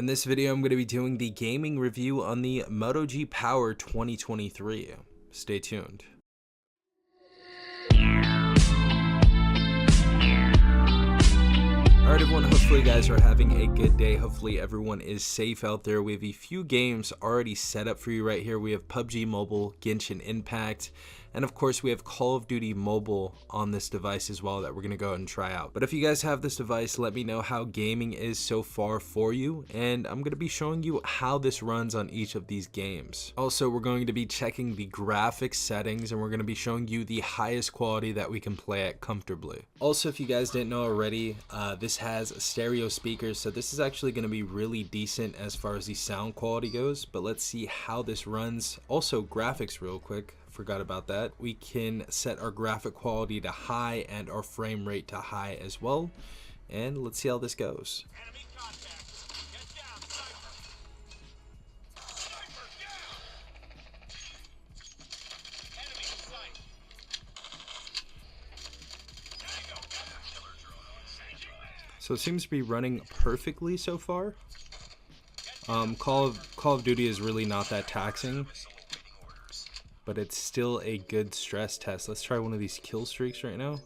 In this video, I'm going to be doing the gaming review on the Moto G Power 2023. Stay tuned. Alright everyone, hopefully you guys are having a good day. Hopefully everyone is safe out there. We have a few games already set up for you right here. We have PUBG Mobile, Genshin Impact, and of course we have Call of Duty Mobile on this device as well that we're going to go ahead and try out. But if you guys have this device, let me know how gaming is so far for you, and I'm going to be showing you how this runs on each of these games. Also, we're going to be checking the graphics settings, and we're going to be showing you the highest quality that we can play at comfortably. Also, if you guys didn't know already, this has stereo speakers, so this is actually going to be really decent as far as the sound quality goes. But let's see how this runs. Also, graphics real quick, forgot about that. We can set our graphic quality to high and our frame rate to high as well, and let's see how this goes. Enemy contact. Get down, sniper. Sniper down. Enemy in sight. Tango down. Killer drone on station. So it seems to be running perfectly so far. Call of Duty is really not that taxing, but it's still a good stress test. Let's try one of these kill streaks right now.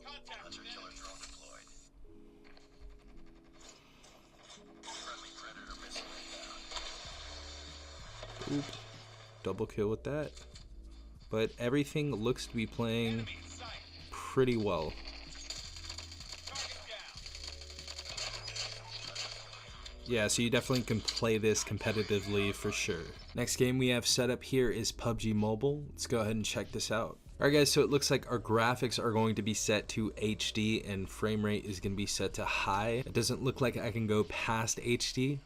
Oop, double kill with that. But everything looks to be playing pretty well. Yeah, so you definitely can play this competitively for sure. Next game we have set up here is PUBG Mobile. Let's go ahead and check this out. Alright guys, so it looks like our graphics are going to be set to HD and frame rate is going to be set to high. It doesn't look like I can go past HD,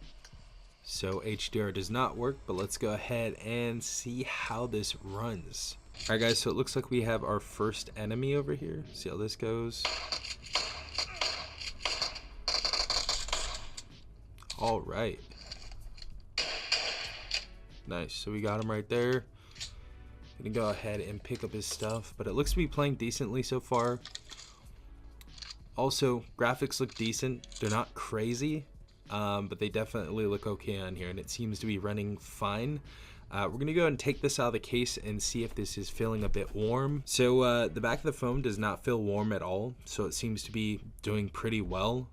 so HDR does not work, but let's go ahead and see how this runs. Alright guys, so it looks like we have our first enemy over here. See how this goes. All right, nice. So we got him right there. Gonna go ahead and pick up his stuff, but it looks to be playing decently so far. Also, graphics look decent. They're not crazy, but they definitely look okay on here, and it seems to be running fine. We're gonna go ahead and take this out of the case and see if this is feeling a bit warm. So the back of the phone does not feel warm at all, so it seems to be doing pretty well.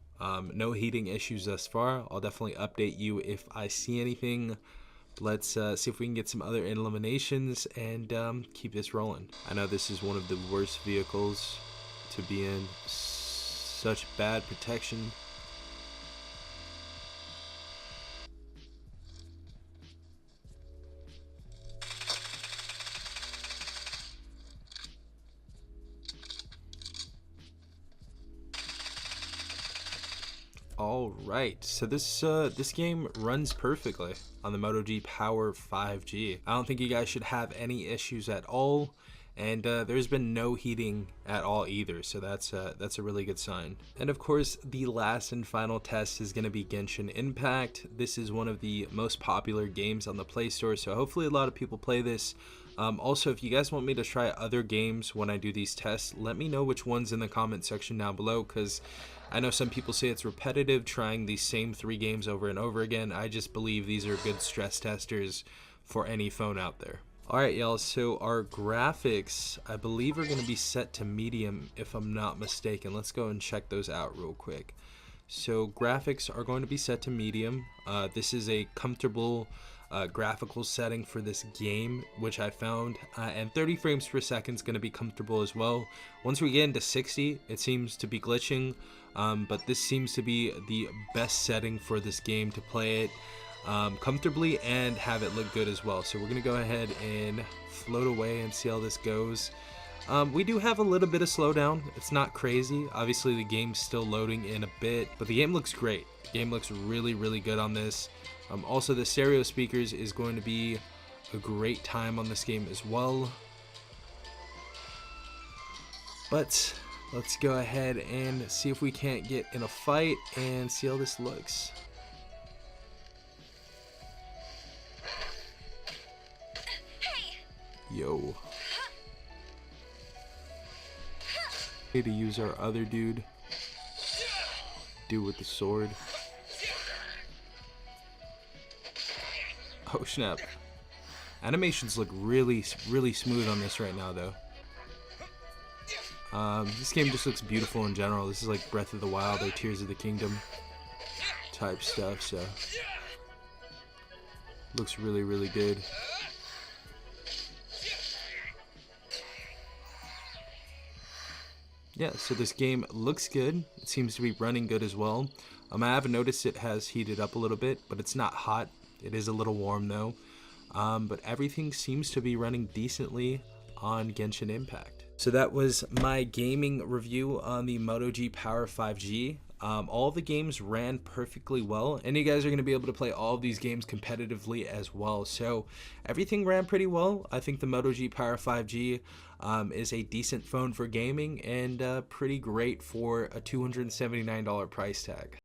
No heating issues thus far. I'll definitely update you if I see anything. Let's see if we can get some other eliminations and keep this rolling. I know this is one of the worst vehicles to be in. Such bad protection. All right, so this game runs perfectly on the Moto G Power 5G. I don't think you guys should have any issues at all, and there's been no heating at all either, so that's a really good sign. And of course, the last and final test is going to be Genshin Impact. This is one of the most popular games on the Play Store, so hopefully a lot of people play this. Also, if you guys want me to try other games when I do these tests, let me know which ones in the comment section down below, because I know some people say it's repetitive trying the same 3 games over and over again. I just believe these are good stress testers for any phone out there. Alright y'all, so our graphics I believe are going to be set to medium if I'm not mistaken. Let's go and check those out real quick. So graphics are going to be set to medium. This is a comfortable graphical setting for this game, which I found, and 30 frames per second is going to be comfortable as well. Once we get into 60, it seems to be glitching, but this seems to be the best setting for this game to play it comfortably and have it look good as well. So we're going to go ahead and float away and see how this goes. We do have a little bit of slowdown. It's not crazy. Obviously the game's still loading in a bit, but the game looks great. The game looks really good on this. Also, the stereo speakers is going to be a great time on this game as well. But let's go ahead and see if we can't get in a fight and see how this looks. Yo. To use our other dude with the sword. Oh snap. Animations look really smooth on this right now though. This game just looks beautiful in general. This is like Breath of the Wild or Tears of the Kingdom type stuff, so looks really good. Yeah, so this game looks good. It seems to be running good as well. I have noticed it has heated up a little bit, but it's not hot. It is a little warm though. But everything seems to be running decently on Genshin Impact. So that was my gaming review on the Moto G Power 5G. All the games ran perfectly well, and you guys are going to be able to play all of these games competitively as well. So everything ran pretty well. I think the Moto G Power 5G is a decent phone for gaming and pretty great for a $279 price tag.